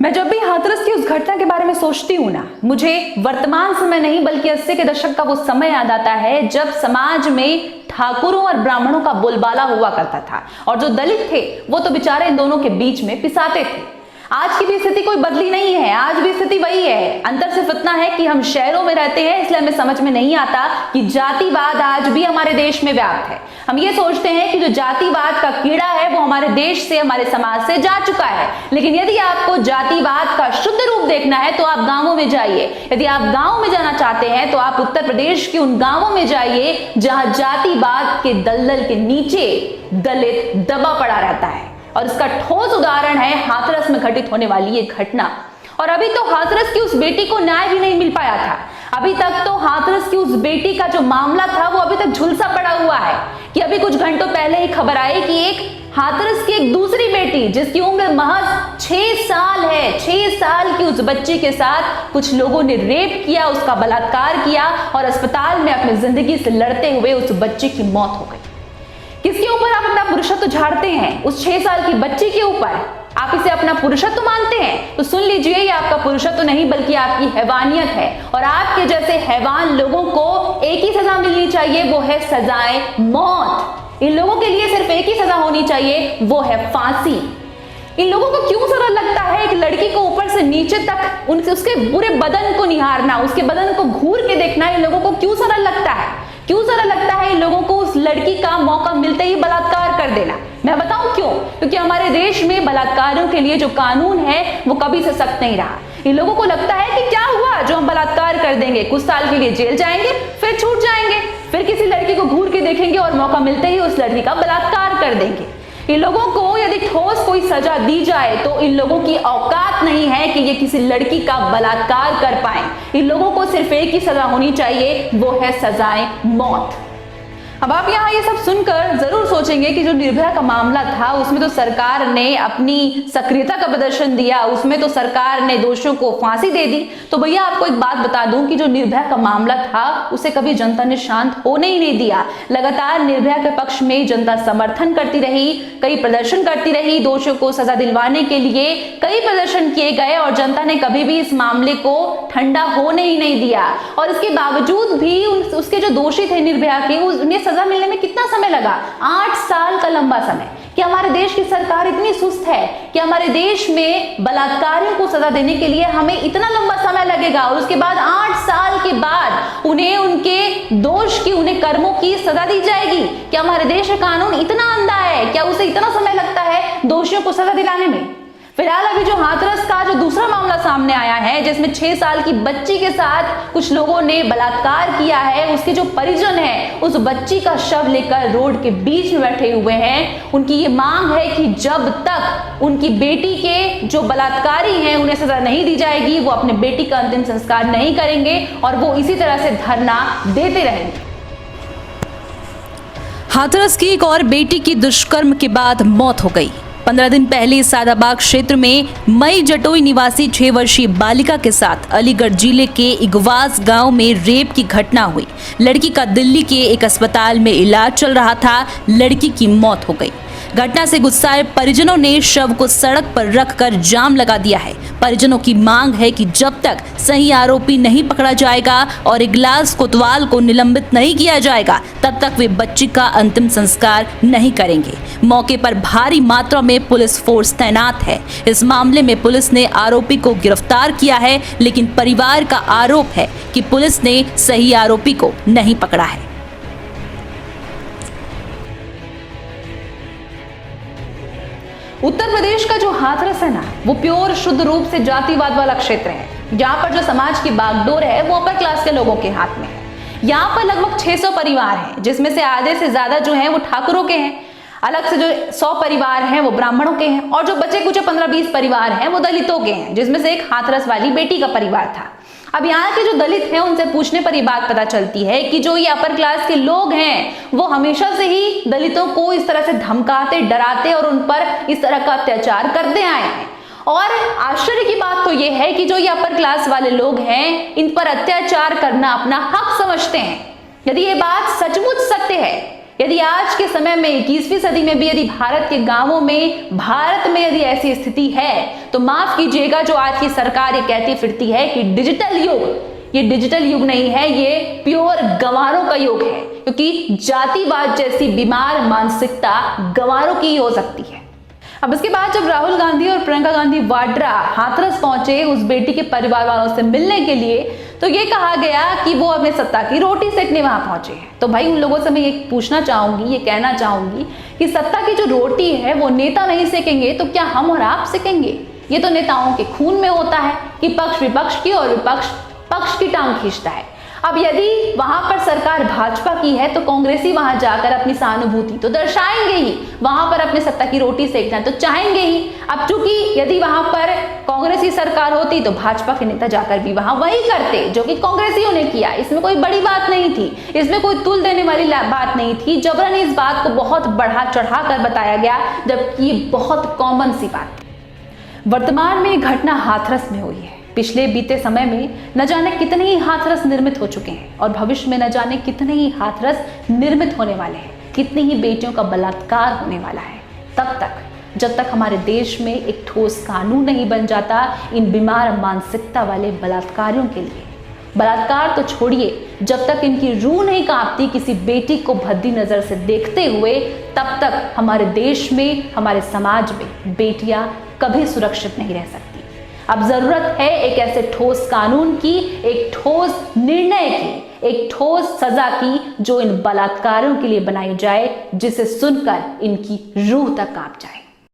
मैं जब भी हाथरस की उस घटना के बारे में सोचती हूँ ना, मुझे वर्तमान समय नहीं बल्कि 80 के दशक का वो समय याद आता है जब समाज में ठाकुरों और ब्राह्मणों का बोलबाला हुआ करता था और जो दलित थे वो तो बेचारे इन दोनों के बीच में पिसाते थे। आज की भी स्थिति कोई बदली नहीं है, आज भी स्थिति वही है। अंतर सिर्फ इतना है कि हम शहरों में रहते हैं, इसलिए हमें समझ में नहीं आता कि जातिवाद आज भी हमारे देश में व्याप्त है। हम ये सोचते हैं कि जो जातिवाद का कीड़ा है वो हमारे देश से, हमारे समाज से जा चुका है। लेकिन यदि आपको जातिवाद का शुद्ध रूप देखना है तो आप गांवों में जाइए। यदि आप गांव में जाना चाहते हैं तो आप उत्तर प्रदेश के उन गांवों में जाइए जहां जातिवाद के दलदल के नीचे दलित दबा पड़ा रहता है। और इसका ठोस उदाहरण है हाथरस में घटित होने वाली ये घटना। और अभी तो हाथरस की उस बेटी को न्याय भी नहीं मिल पाया था। अभी तक तो हाथरस की उस बेटी का जो मामला था वो अभी तक झुलसा पड़ा हुआ है कि अभी कुछ घंटों पहले ही खबर आई कि एक हाथरस की एक दूसरी बेटी जिसकी उम्र महज 6 साल है, 6 साल की उस बच्ची के साथ कुछ लोगों ने रेप किया, उसका बलात्कार किया और अस्पताल में अपनी जिंदगी से लड़ते हुए उस बच्ची की मौत हो गई। किसके ऊपर आप अपना पुरुषत्व झाड़ते हैं? उस 6 साल की बच्ची के ऊपर आप इसे अपना पुरुषत्व मानते हैं? तो सुन लीजिए, ये आपका पुरुषत्व नहीं बल्कि आपकी हैवानियत है। और आपके जैसे हैवान लोगों को एक ही सजा मिलनी चाहिए, वो है सजाए मौत। इन लोगों के लिए सिर्फ एक ही सजा होनी चाहिए, वो है फांसी। इन लोगों को क्यों सरल लगता है एक लड़की को ऊपर से नीचे तक उसके पूरे बदन को निहारना, उसके बदन को घूर के देखना? इन लोगों को क्यों सरल लगता है? क्यों सरल लगता है इन लोगों को उस लड़की का मौका मिलते ही बलात्कार कर देना? मैं बताऊं क्यों? क्योंकि हमारे देश में बलात्कारियों के लिए जो कानून है वो कभी से सख्त नहीं रहा। इन लोगों को लगता है कि क्या हुआ जो हम बलात्कार कर देंगे, कुछ साल के लिए जेल जाएंगे, फिर छूट जाएंगे, फिर किसी लड़की को घूर के देखेंगे और मौका मिलते ही उस लड़की का बलात्कार कर देंगे। इन लोगों को यदि ठोस कोई सजा दी जाए तो इन लोगों की औकात नहीं है कि ये किसी लड़की का बलात्कार कर पाए। इन लोगों को सिर्फ एक ही सजा होनी चाहिए, वो है सजाए मौत। अब आप यहाँ ये सब सुनकर जरूर सोचेंगे कि जो निर्भया का मामला था उसमें तो सरकार ने अपनी सक्रियता का प्रदर्शन दिया, उसमें तो सरकार ने दोषियों को फांसी दे दी। तो भैया आपको एक बात बता दूं कि जो निर्भया का मामला था उसे कभी जनता ने शांत होने ही नहीं दिया। लगातार निर्भया के पक्ष में जनता समर्थन करती रही, कई प्रदर्शन करती रही, दोषियों को सजा दिलवाने के लिए कई प्रदर्शन किए गए और जनता ने कभी भी इस मामले को ठंडा होने ही नहीं दिया। और इसके बावजूद भी उसके जो दोषी थे निर्भया के, उन्हें सजा मिलने में कितना समय लगा? 8 साल का लंबा समय। कि हमारे देश की सरकार इतनी सुस्त है कि हमारे देश में बलात्कारियों को सजा देने के लिए हमें इतना लंबा समय लगेगा और उसके बाद 8 साल के बाद उन्हें उनके दोष की, उन्हें कर्मों की सजा दी जाएगी? क्या हमारे देश का कानून इतना अंधा है? क्या उसे इतना समय लगता है दोषियों को सजा दिलाने में? फिलहाल अभी जो हाथरस का जो दूसरा मामला सामने आया है जिसमें 6 साल की बच्ची के साथ कुछ लोगों ने बलात्कार किया है, उसके जो परिजन हैं उस बच्ची का शव लेकर रोड के बीच में बैठे हुए हैं। उनकी ये मांग है कि जब तक उनकी बेटी के जो बलात्कारी हैं उन्हें सजा नहीं दी जाएगी वो अपने बेटी का अंतिम संस्कार नहीं करेंगे और वो इसी तरह से धरना देते रहेंगे। हाथरस की एक और बेटी की दुष्कर्म के बाद मौत हो गई। 15 दिन पहले सादाबाग क्षेत्र में मई जटोई निवासी 6 वर्षीय बालिका के साथ अलीगढ़ जिले के इगवास गांव में रेप की घटना हुई। लड़की का दिल्ली के एक अस्पताल में इलाज चल रहा था, लड़की की मौत हो गई। घटना से गुस्साए परिजनों ने शव को सड़क पर रखकर जाम लगा दिया है। परिजनों की मांग है कि जब तक सही आरोपी नहीं पकड़ा जाएगा और इगलास कोतवाल को निलंबित नहीं किया जाएगा तब तक वे बच्ची का अंतिम संस्कार नहीं करेंगे। मौके पर भारी मात्रा में पुलिस फोर्स तैनात है। इस मामले में पुलिस ने आरोपी को गिरफ्तार किया है, लेकिन परिवार का आरोप है कि पुलिस ने सही आरोपी को नहीं पकड़ा है। उत्तर प्रदेश का जो हाथरस है ना, वो प्योर शुद्ध रूप से जातिवाद वाला क्षेत्र है जहां पर जो समाज की बागडोर है वो अपर क्लास के लोगों के हाथ में है। यहाँ पर लगभग 600 परिवार हैं जिसमें से आधे से ज्यादा जो हैं वो ठाकुरों के हैं। अलग से जो 100 परिवार हैं वो ब्राह्मणों के हैं और जो बचे कुछ 15-20 परिवार हैं वो दलितों के हैं, जिसमें से एक हाथरस वाली बेटी का परिवार था। अब यहाँ के जो दलित हैं उनसे पूछने पर ये बात पता चलती है कि जो ये अपर क्लास के लोग हैं वो हमेशा से ही दलितों को इस तरह से धमकाते, डराते और उन पर इस तरह का अत्याचार करते आए हैं। और आश्चर्य की बात तो ये है कि जो ये अपर क्लास वाले लोग हैं इन पर अत्याचार करना अपना हक समझते हैं। यदि ये बात सचमुच सत्य है यदि आज के समय में 21वीं सदी में भी यदि भारत के गांवों में, भारत में यदि ऐसी स्थिति है, तो माफ कीजिएगा, जो आज की सरकार ये कहती फिरती है कि डिजिटल युग, ये डिजिटल युग नहीं है, ये प्योर गंवारों का युग है, क्योंकि जातिवाद जैसी बीमार मानसिकता गंवारों की ही हो सकती है। अब इसके बाद जब राहुल गांधी और प्रियंका गांधी वाड्रा हाथरस पहुंचे उस बेटी के परिवार वालों से मिलने के लिए, तो ये कहा गया कि वो अपने सत्ता की रोटी सेकने वहां पहुंचे हैं। तो भाई उन लोगों से मैं ये पूछना चाहूंगी, ये कहना चाहूंगी कि सत्ता की जो रोटी है वो नेता नहीं सेकेंगे तो क्या हम और आप सेकेंगे? ये तो नेताओं के खून में होता है कि पक्ष विपक्ष की और विपक्ष पक्ष की टांग खींचता है। अब यदि वहां पर सरकार भाजपा की है तो कांग्रेसी वहां जाकर अपनी सहानुभूति तो दर्शाएंगे ही, वहां पर अपने सत्ता की रोटी सेकना तो चाहेंगे ही। अब चूंकि यदि वहां पर कांग्रेसी सरकार होती तो भाजपा के नेता जाकर भी वहां वही करते जो कि कांग्रेसियों ने किया। इसमें कोई बड़ी बात नहीं थी, इसमें कोई तुल देने वाली बात नहीं थी। जबरन इस बात को बहुत बढ़ा चढ़ा कर बताया गया, जबकि ये बहुत कॉमन सी बात है। वर्तमान में घटना हाथरस में हुई है। पिछले बीते समय में न जाने कितने ही हाथरस निर्मित हो चुके हैं और भविष्य में न जाने कितने ही हाथरस निर्मित होने वाले हैं, कितनी ही बेटियों का बलात्कार होने वाला है। तब तक जब तक हमारे देश में एक ठोस कानून नहीं बन जाता इन बीमार मानसिकता वाले बलात्कारियों के लिए, बलात्कार तो छोड़िए, जब तक इनकी रूह नहीं कांपती किसी बेटी को भद्दी नजर से देखते हुए, तब तक हमारे देश में, हमारे समाज में बेटियां कभी सुरक्षित नहीं रह सकती। अब जरूरत है एक ऐसे ठोस कानून की, एक ठोस निर्णय की, एक ठोस सजा की, जो इन बलात्कारों के लिए बनाई जाए, जिसे सुनकर इनकी रूह तक कांप जाए।